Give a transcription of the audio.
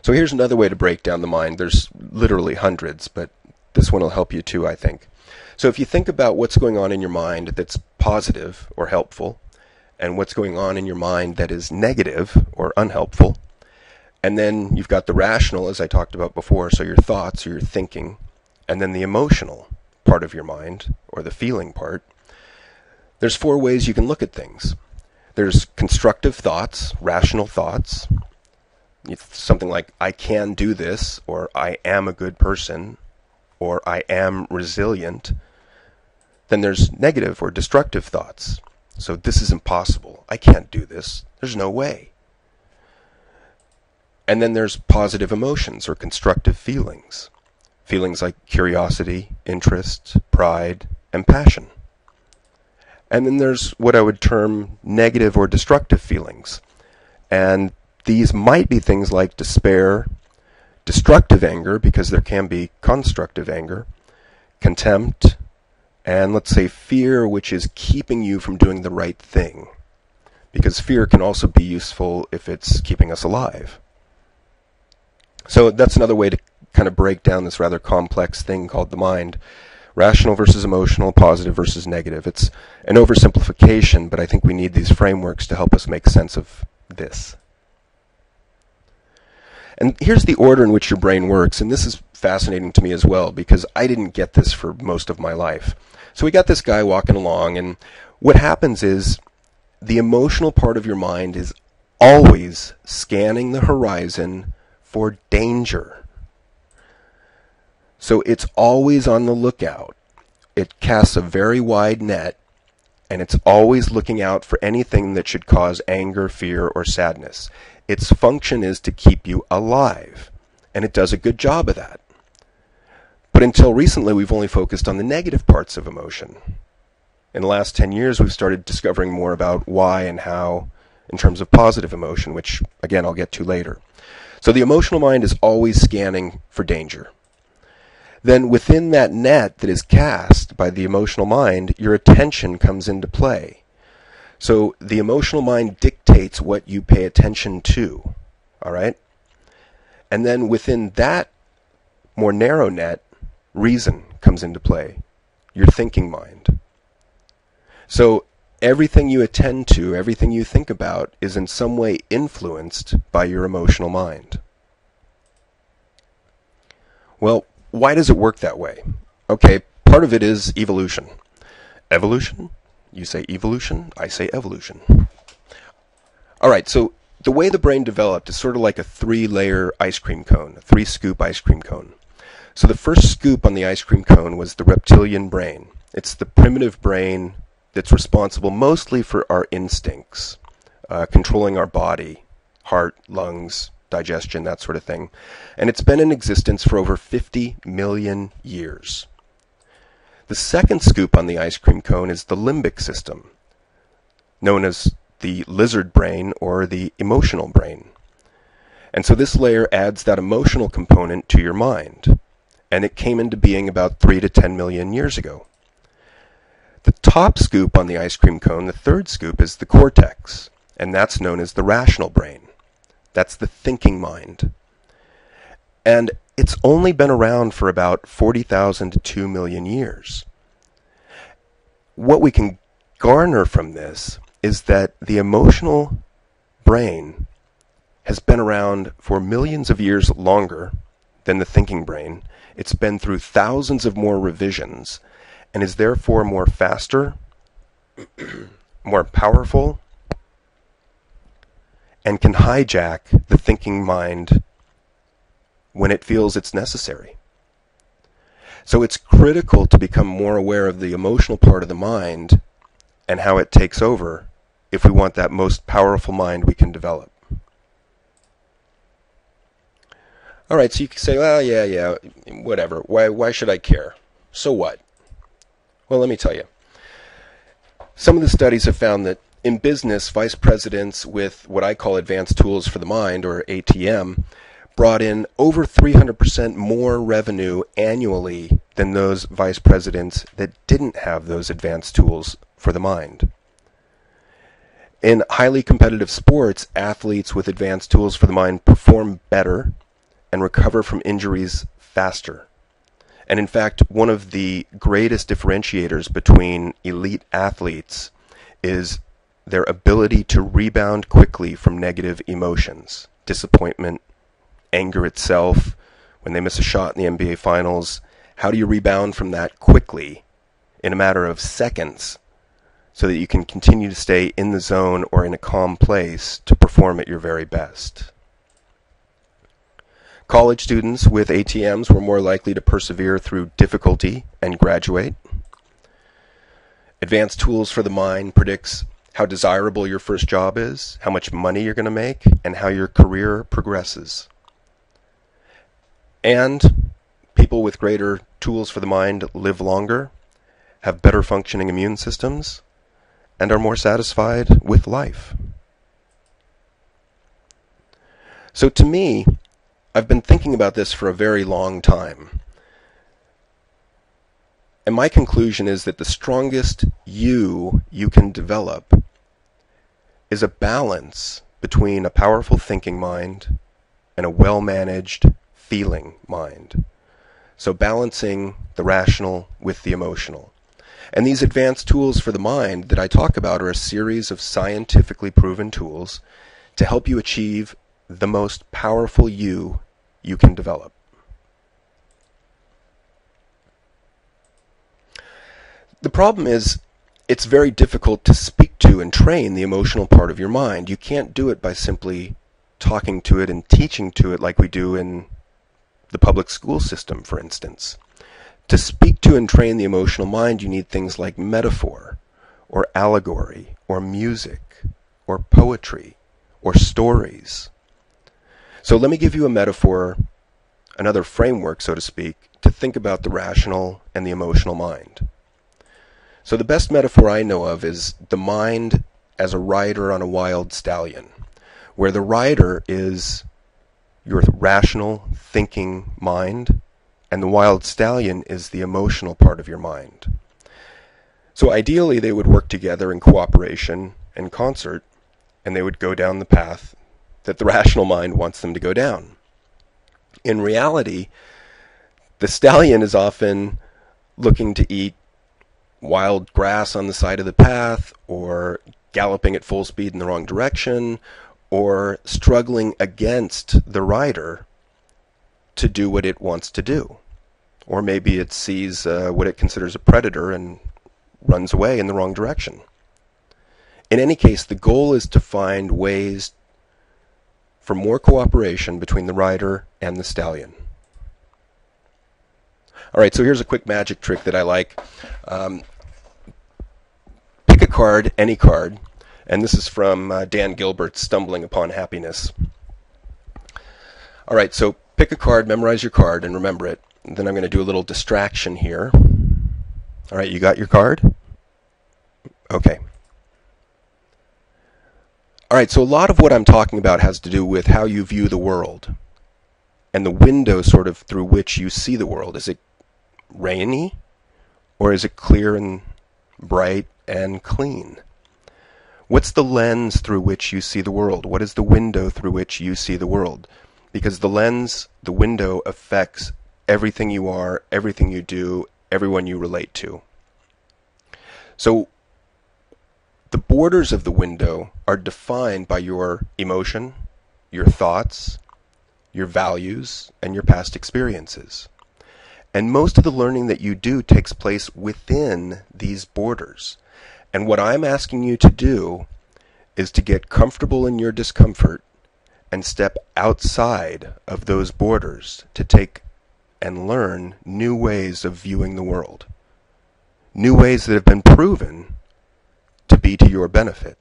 So here's another way to break down the mind. There's literally hundreds, but this one will help you too, I think. So if you think about what's going on in your mind that's positive or helpful, and what's going on in your mind that is negative or unhelpful, and then you've got the rational, as I talked about before, so your thoughts or your thinking, and then the emotional part of your mind, or the feeling part. There's 4 ways you can look at things. There's constructive thoughts, rational thoughts. Something like, I can do this, or I am a good person, or I am resilient. Then there's negative or destructive thoughts. So this is impossible. I can't do this. There's no way. And then there's positive emotions or constructive feelings. Feelings like curiosity, interest, pride, and passion. And then there's what I would term negative or destructive feelings. And these might be things like despair, destructive anger, because there can be constructive anger, contempt, and let's say fear, which is keeping you from doing the right thing. Because fear can also be useful if it's keeping us alive. So that's another way to kind of break down this rather complex thing called the mind. Rational versus emotional, positive versus negative. It's an oversimplification, but I think we need these frameworks to help us make sense of this. And here's the order in which your brain works, and this is fascinating to me as well, because I didn't get this for most of my life. So we got this guy walking along, and what happens is the emotional part of your mind is always scanning the horizon for danger. So it's always on the lookout. It casts a very wide net, and it's always looking out for anything that should cause anger, fear, or sadness. Its function is to keep you alive, and it does a good job of that. But until recently, we've only focused on the negative parts of emotion. In the last 10 years, we've started discovering more about why and how in terms of positive emotion, which, again, I'll get to later. So the emotional mind is always scanning for danger. Then within that net that is cast by the emotional mind, your attention comes into play. So the emotional mind dictates what you pay attention to, all right? And then within that more narrow net, reason comes into play, your thinking mind. So everything you attend to, everything you think about, is in some way influenced by your emotional mind. Well, why does it work that way? Okay, part of it is evolution. Evolution? You say evolution, I say evolution. Alright, so the way the brain developed is sort of like a 3-layer ice cream cone, a 3-scoop ice cream cone. So the first scoop on the ice cream cone was the reptilian brain. It's the primitive brain that's responsible mostly for our instincts, controlling our body, heart, lungs, digestion, that sort of thing. And it's been in existence for over 50 million years. The second scoop on the ice cream cone is the limbic system, known as the lizard brain or the emotional brain. And so this layer adds that emotional component to your mind. And it came into being about 3 to 10 million years ago. The top scoop on the ice cream cone, the third scoop, is the cortex. And that's known as the rational brain. That's the thinking mind. And it's only been around for about 40,000 to 2 million years. What we can garner from this is that the emotional brain has been around for millions of years longer than the thinking brain. It's been through thousands of more revisions and is therefore more faster, more powerful, and can hijack the thinking mind when it feels it's necessary. So it's critical to become more aware of the emotional part of the mind and how it takes over if we want that most powerful mind we can develop. All right, so you can say, well, yeah, whatever. Why should I care? So what? Well, let me tell you. Some of the studies have found that in business, vice presidents with what I call advanced tools for the mind, or ATM, brought in over 300% more revenue annually than those vice presidents that didn't have those advanced tools for the mind. In highly competitive sports, athletes with advanced tools for the mind perform better and recover from injuries faster. And in fact, one of the greatest differentiators between elite athletes is their ability to rebound quickly from negative emotions, disappointment, anger itself, when they miss a shot in the NBA Finals. How do you rebound from that quickly in a matter of seconds so that you can continue to stay in the zone or in a calm place to perform at your very best? College students with ATMs were more likely to persevere through difficulty and graduate. Advanced Tools for the Mind predicts how desirable your first job is, how much money you're going to make, and how your career progresses. And people with greater tools for the mind live longer, have better functioning immune systems, and are more satisfied with life. So to me, I've been thinking about this for a very long time. And my conclusion is that the strongest you can develop is a balance between a powerful thinking mind and a well-managed feeling mind. So balancing the rational with the emotional. And these advanced tools for the mind that I talk about are a series of scientifically proven tools to help you achieve the most powerful you can develop. The problem is, it's very difficult to speak to and train the emotional part of your mind. You can't do it by simply talking to it and teaching to it like we do in the public school system, for instance. To speak to and train the emotional mind, you need things like metaphor, or allegory, or music, or poetry, or stories. So let me give you a metaphor, another framework, so to speak, to think about the rational and the emotional mind. So the best metaphor I know of is the mind as a rider on a wild stallion, where the rider is your rational thinking mind, and the wild stallion is the emotional part of your mind. So ideally they would work together in cooperation and concert, and they would go down the path that the rational mind wants them to go down. In reality, the stallion is often looking to eat wild grass on the side of the path, or galloping at full speed in the wrong direction, or struggling against the rider to do what it wants to do. Or maybe it sees what it considers a predator and runs away in the wrong direction. In any case, the goal is to find ways for more cooperation between the rider and the stallion. Alright, so here's a quick magic trick that I like. Pick a card, any card, and this is from Dan Gilbert's Stumbling Upon Happiness. Alright, so pick a card, memorize your card, and remember it. And then I'm going to do a little distraction here. Alright, you got your card? Okay. Alright, so a lot of what I'm talking about has to do with how you view the world, and the window sort of through which you see the world. Is it rainy, or is it clear and bright and clean? What's the lens through which you see the world? What is the window through which you see the world? Because the lens, the window, affects everything you are, everything you do, everyone you relate to. So the borders of the window are defined by your emotion, your thoughts, your values, and your past experiences. And most of the learning that you do takes place within these borders. And what I'm asking you to do is to get comfortable in your discomfort and step outside of those borders to take and learn new ways of viewing the world. New ways that have been proven to be to your benefit.